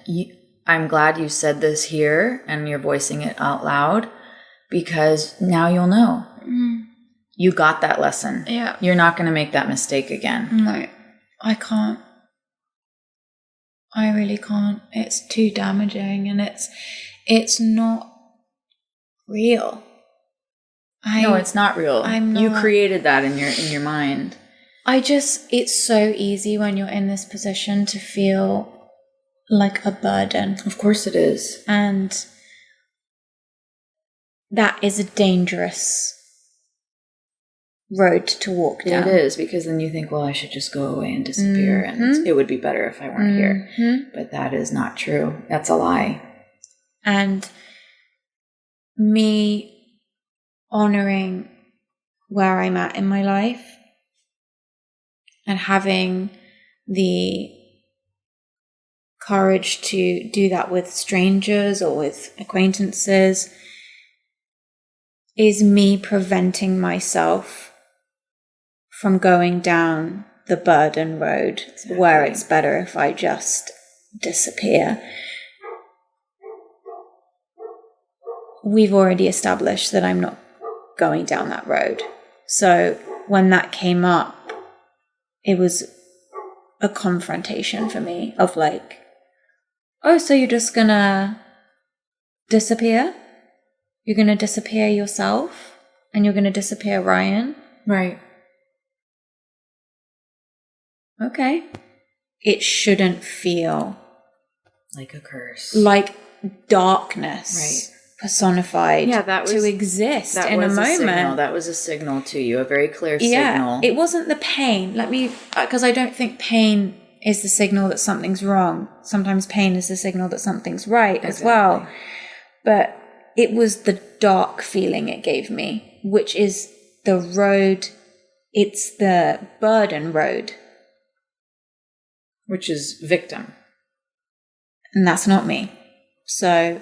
I'm glad you said this here and you're voicing it out loud, because now you'll know. You got that lesson. Yeah. You're not going to make that mistake again. No, I can't. I really can't. It's too damaging, and it's not real. No, it's not real. You created that in your mind. It's so easy when you're in this position to feel like a burden. Of course it is. And that is a dangerous road to walk down. It is, because then you think, well, I should just go away and disappear, and it would be better if I weren't here. But that is not true. That's a lie. And me honoring where I'm at in my life and having the courage to do that with strangers or with acquaintances is me preventing myself from going down the burden road where it's better if I just disappear. We've already established that I'm not going down that road. So when that came up, it was a confrontation for me of like, oh, so you're just gonna disappear? You're gonna disappear yourself? And you're gonna disappear Ryan? Right. Okay. It shouldn't feel like a curse. Like darkness. Right. Personified that was, to exist in a moment. That was a signal to you, a very clear signal. It wasn't the pain. Because I don't think pain is the signal that something's wrong. Sometimes pain is the signal that something's right as well. But it was the dark feeling it gave me, which is the road, it's the burden road. Which is victim. And that's not me. So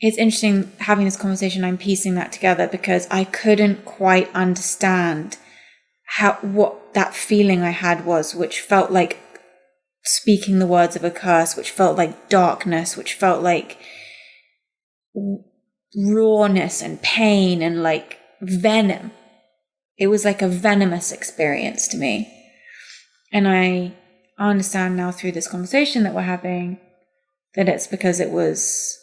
it's interesting having this conversation. I'm piecing that together because I couldn't quite understand what that feeling I had was, which felt like speaking the words of a curse, which felt like darkness, which felt like rawness and pain and like venom. It was like a venomous experience to me. And I understand now through this conversation that we're having that it's because it was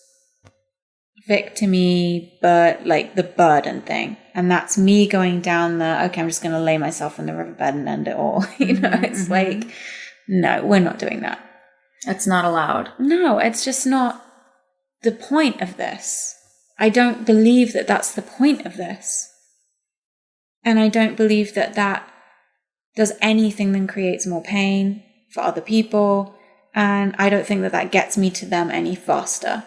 victim-y, but like the burden thing. And that's me going down okay, I'm just going to lay myself in the riverbed and end it all. It's like, no, we're not doing that. It's not allowed. No, it's just not the point of this. I don't believe that that's the point of this. And I don't believe that that does anything than creates more pain for other people. And I don't think that that gets me to them any faster.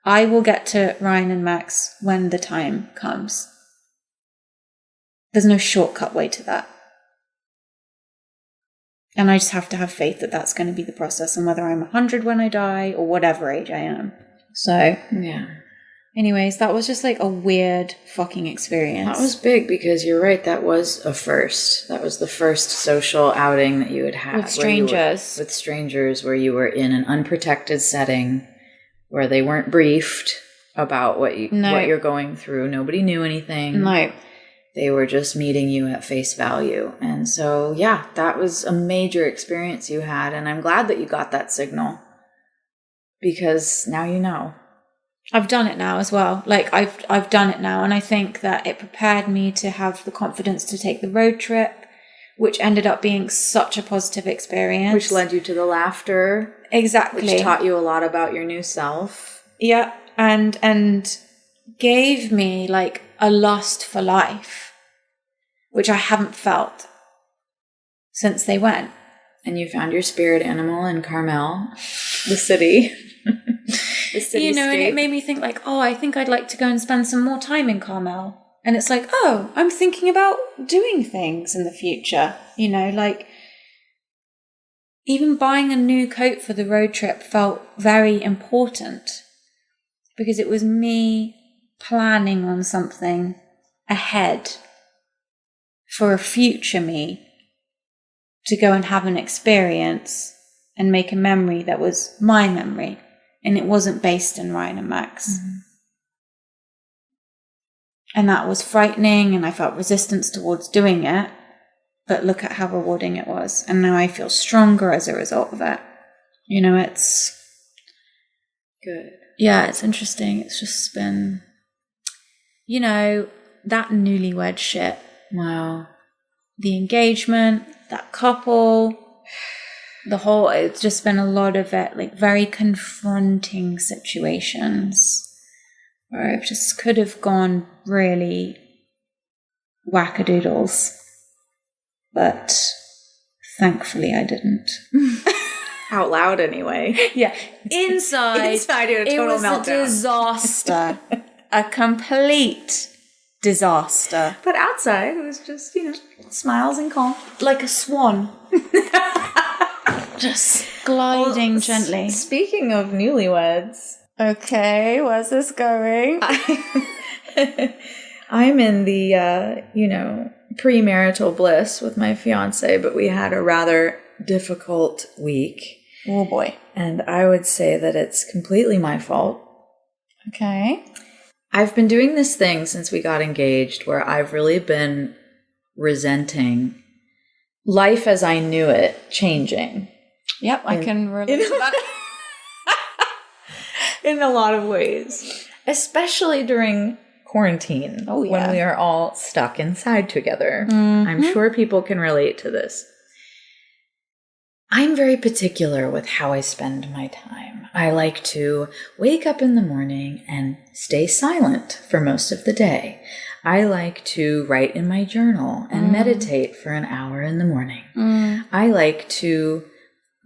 I will get to Ryan and Max when the time comes. There's no shortcut way to that. And I just have to have faith that that's going to be the process, and whether I'm 100 when I die or whatever age I am. So, yeah. Anyways, that was just like a weird fucking experience. That was big because you're right. That was a first. That was the first social outing that you had had. With strangers. With strangers, where you were in an unprotected setting where they weren't briefed about what you're going through. Nobody knew anything. No. They were just meeting you at face value. And so, yeah, that was a major experience you had. And I'm glad that you got that signal because now you know. I've done it now as well. Like I've done it now. And I think that it prepared me to have the confidence to take the road trip, which ended up being such a positive experience. Which led you to the laughter. Exactly. Which taught you a lot about your new self. Yeah. And gave me like a lust for life, which I haven't felt since they went. And you found your spirit animal in Carmel, the city. The city and it made me think like, oh, I think I'd like to go and spend some more time in Carmel. And it's like, oh, I'm thinking about doing things in the future. Like even buying a new coat for the road trip felt very important because it was me planning on something ahead for a future me to go and have an experience and make a memory that was my memory. And it wasn't based in Ryan and Max. Mm-hmm. And that was frightening, and I felt resistance towards doing it. But look at how rewarding it was. And now I feel stronger as a result of it. It's good. Yeah, it's interesting. It's just been, that newlywed shit. Wow. the engagement, that couple, it's just been a lot of it, like very confronting situations where it just could have gone really wackadoodles. But thankfully I didn't. Out loud anyway. Yeah. Inside it a total it was meltdown. A disaster. A complete disaster. But outside it was just, smiles and calm. Like a swan. Just gliding gently. Speaking of newlyweds. Okay, where's this going? I'm in the, pre-marital bliss with my fiance, but we had a rather difficult week. Oh boy. And I would say that it's completely my fault. Okay. I've been doing this thing since we got engaged where I've really been resenting life as I knew it changing. Yep, I can relate to that. In a lot of ways. Especially during quarantine. Oh, yeah. When we are all stuck inside together. Mm-hmm. I'm sure people can relate to this. I'm very particular with how I spend my time. I like to wake up in the morning and stay silent for most of the day. I like to write in my journal and meditate for an hour in the morning. I like to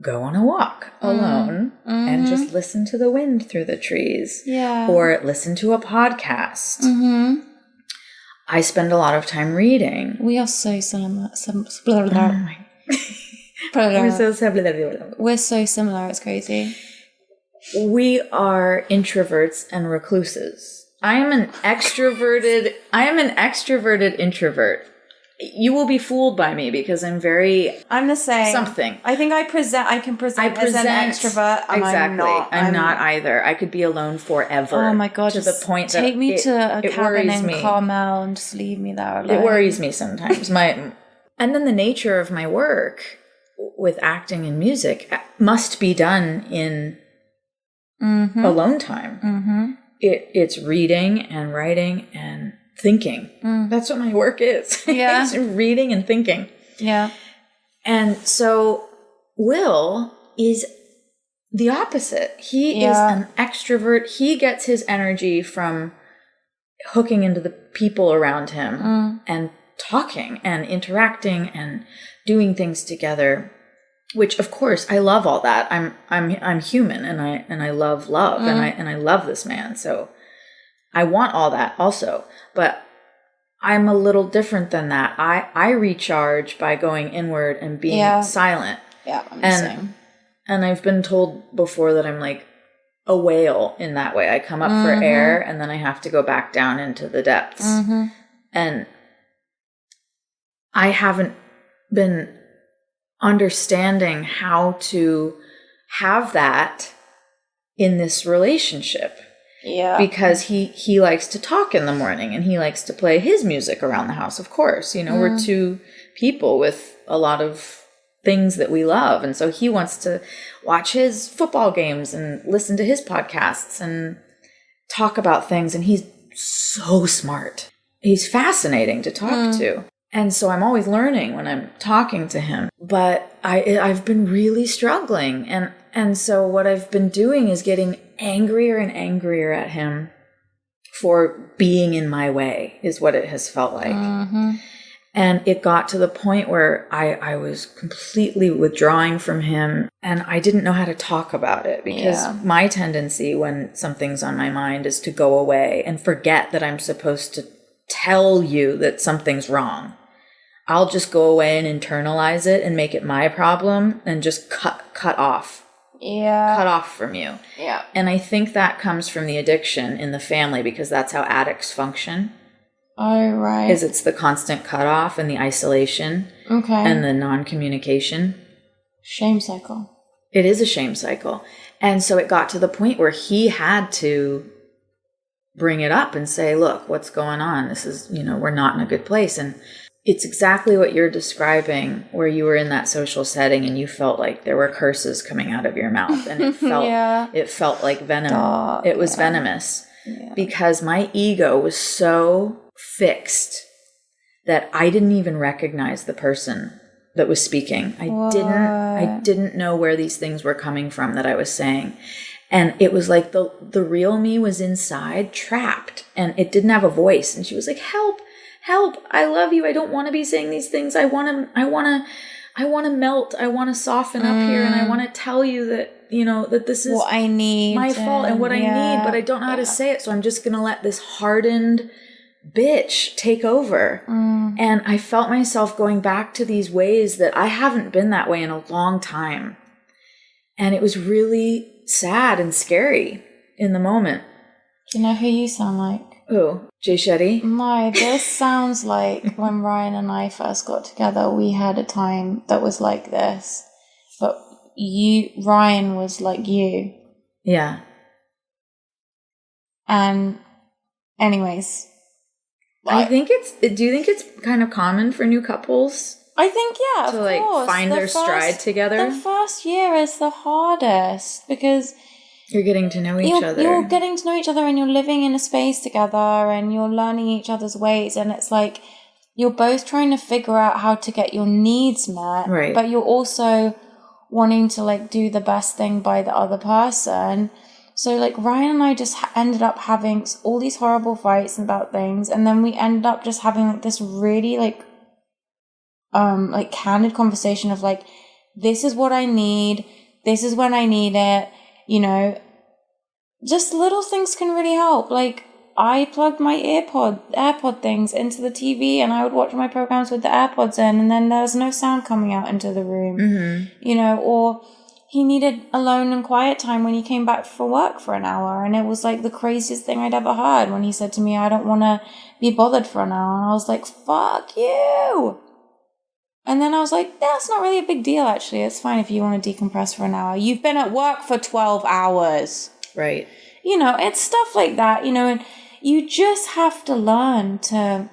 go on a walk alone and just listen to the wind through the trees. Yeah. Or listen to a podcast. Mm-hmm. I spend a lot of time reading. We are so similar. We're so similar, it's crazy. We are introverts and recluses. I am an extroverted introvert. You will be fooled by me because I'm the same. Something. I think I can present as an extrovert. And exactly. I'm not either. I could be alone forever. Oh my God. To the point that take me to a cabin in me. Carmel and just leave me there alone. It worries me sometimes. And then the nature of my work with acting and music must be done in alone time. Mm-hmm. It's reading and writing and thinking. That's what my work is. Yeah. It's reading and thinking. Yeah. And so Will is the opposite. He is an extrovert. He gets his energy from hooking into the people around him and talking and interacting and doing things together, which of course I love all that. I'm human and I love and I love this man. So I want all that also, but I'm a little different than that. I recharge by going inward and being silent. Yeah, I'm the same. And I've been told before that I'm like a whale in that way. I come up for air and then I have to go back down into the depths. And I haven't been understanding how to have that in this relationship. Yeah. Because he likes to talk in the morning and he likes to play his music around the house, of course. We're two people with a lot of things that we love. And so he wants to watch his football games and listen to his podcasts and talk about things. And he's so smart. He's fascinating to talk to. And so I'm always learning when I'm talking to him. But I've been really struggling. And so what I've been doing is getting angrier and angrier at him for being in my way, is what it has felt like. And it got to the point where I was completely withdrawing from him and I didn't know how to talk about it because my tendency when something's on my mind is to go away and forget that I'm supposed to tell you that something's wrong. I'll just go away and internalize it and make it my problem and just cut off. Yeah. Cut off from you. Yeah. And I think that comes from the addiction in the family because that's how addicts function. Oh, right. Is it's the constant cutoff and the isolation. Okay. And the non-communication. Shame cycle. It is a shame cycle. And so it got to the point where he had to bring it up and say, look, what's going on? This is, we're not in a good place. And it's exactly what you're describing, where you were in that social setting and you felt like there were curses coming out of your mouth, and it felt it felt like venom. It was venomous because my ego was so fixed that I didn't even recognize the person that was speaking. I didn't know where these things were coming from that I was saying. And it was like the real me was inside, trapped, and it didn't have a voice. And she was like, help, I love you. I don't want to be saying these things. I want to melt. I want to soften up here. And I want to tell you that, that this is what I need, my fault and what I need, but I don't know how to say it. So I'm just going to let this hardened bitch take over. And I felt myself going back to these ways that I haven't been that way in a long time. And it was really sad and scary in the moment. Do you know who you sound like? Who? Jay Shetty? No, this sounds like when Ryan and I first got together, we had a time that was like this. But Ryan was like you. Yeah. And anyways. Do you think it's kind of common for new couples? I think, yeah, of To course. find their stride together? The first year is the hardest because you're getting to know each other. You're getting to know each other and you're living in a space together and you're learning each other's ways. And it's like you're both trying to figure out how to get your needs met. Right. But you're also wanting to like do the best thing by the other person. So like Ryan and I just ended up having all these horrible fights about things. And then we ended up just having like this really like candid conversation of like, this is what I need. This is when I need it. Just little things can really help. Like I plugged my AirPod things into the TV and I would watch my programs with the AirPods in and then there was no sound coming out into the room, or he needed alone and quiet time when he came back for work for an hour. And it was like the craziest thing I'd ever heard when he said to me, I don't want to be bothered for an hour. And I was like, fuck you. And then I was like, that's not really a big deal, actually. It's fine if you want to decompress for an hour. You've been at work for 12 hours. Right. It's stuff like that, and you just have to learn to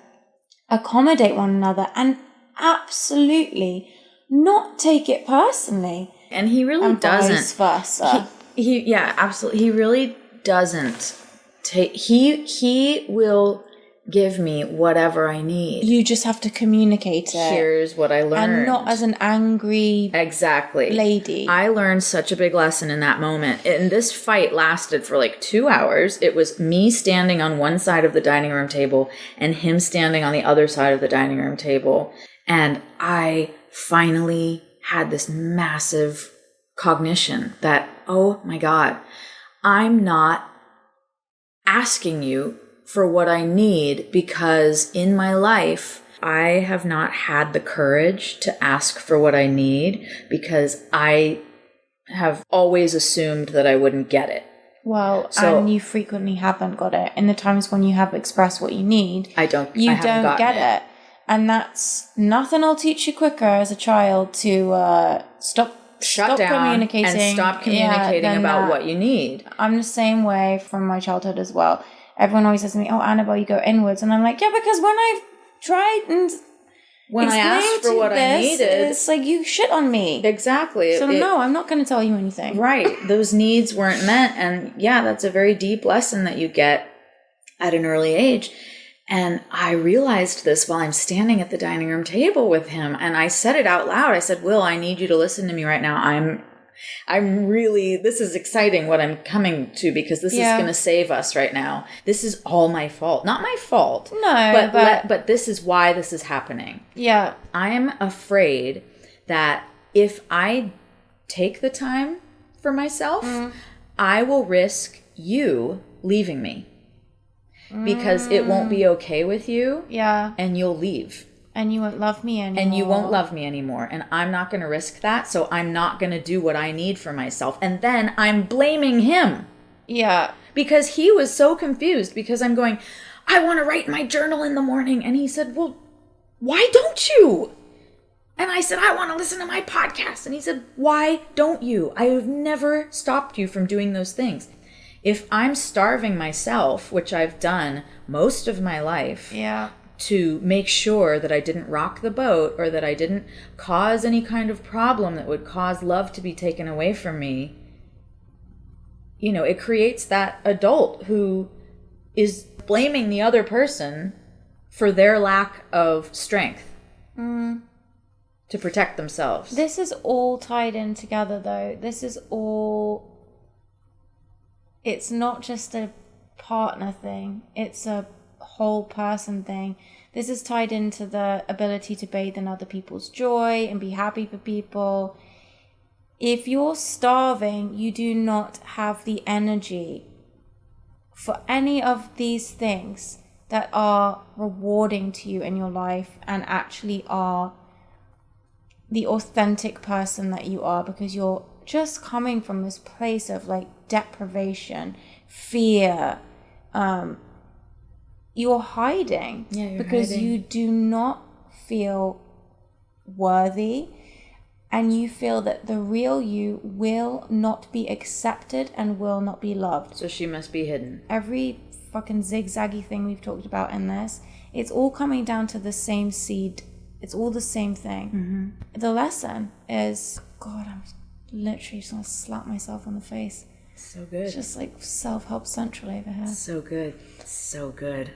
accommodate one another and absolutely not take it personally. And he really doesn't. Vice versa. Yeah, absolutely. He really doesn't take, he will give me whatever I need. You just have to communicate it. Here's what I learned. And not as an angry lady. I learned such a big lesson in that moment. And this fight lasted for like 2 hours. It was me standing on one side of the dining room table and him standing on the other side of the dining room table. And I finally had this massive cognition that, oh my God, I'm not asking you for what I need because in my life, I have not had the courage to ask for what I need because I have always assumed that I wouldn't get it. Well, and you frequently haven't got it. In the times when you have expressed what you need, you don't get it. And that's nothing will teach you quicker as a child to stop communicating and stop communicating about what you need. I'm the same way from my childhood as well. Everyone always says to me, oh, Annabel, you go inwards. And I'm like, yeah, because when I've tried and when I asked for what I needed, it's like you shit on me. Exactly. So no, I'm not going to tell you anything. Right. Those needs weren't met. And yeah, that's a very deep lesson that you get at an early age. And I realized this while I'm standing at the dining room table with him. And I said it out loud. I said, Will, I need you to listen to me right now. I'm really, this is exciting what I'm coming to because this is going to save us right now. This is all my fault. Not my fault. No, but this is why this is happening. Yeah. I am afraid that if I take the time for myself, I will risk you leaving me because it won't be okay with you. Yeah. And you'll leave. And you won't love me anymore. And you won't love me anymore. And I'm not going to risk that. So I'm not going to do what I need for myself. And then I'm blaming him. Yeah. Because he was so confused because I'm going, I want to write my journal in the morning. And he said, well, why don't you? And I said, I want to listen to my podcast. And he said, why don't you? I have never stopped you from doing those things. If I'm starving myself, which I've done most of my life. Yeah. To make sure that I didn't rock the boat or that I didn't cause any kind of problem that would cause love to be taken away from me, it creates that adult who is blaming the other person for their lack of strength to protect themselves. This is all tied in together, though. This is all... It's not just a partner thing. It's a whole person thing. This is tied into the ability to bathe in other people's joy and be happy for people. If you're starving, you do not have the energy for any of these things that are rewarding to you in your life and actually are the authentic person that you are, because you're just coming from this place of like deprivation, fear. You're hiding because you do not feel worthy, and you feel that the real you will not be accepted and will not be loved. So she must be hidden. Every fucking zigzaggy thing we've talked about in this, it's all coming down to the same seed. It's all the same thing. Mm-hmm. The lesson is, God, I'm literally just going to slap myself on the face. So good. It's just like self-help central over here. So good. So good.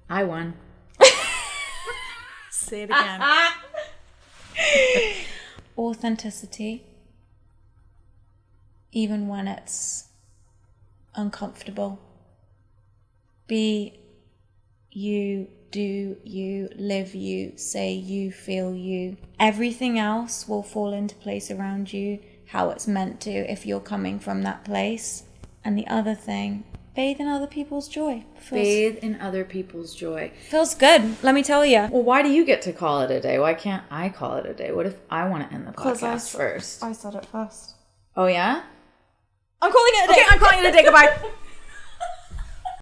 I won. Say it again. Authenticity, even when it's uncomfortable. Be you, do you, live you, say you, feel you. Everything else will fall into place around you how it's meant to if you're coming from that place. And the other thing, bathe in other people's joy. Bathe in other people's joy. Feels good, let me tell you. Well, why do you get to call it a day? Why can't I call it a day? What if I want to end the podcast first? I said it first. Oh, yeah? I'm calling it a day. Okay, I'm calling it a day. Goodbye.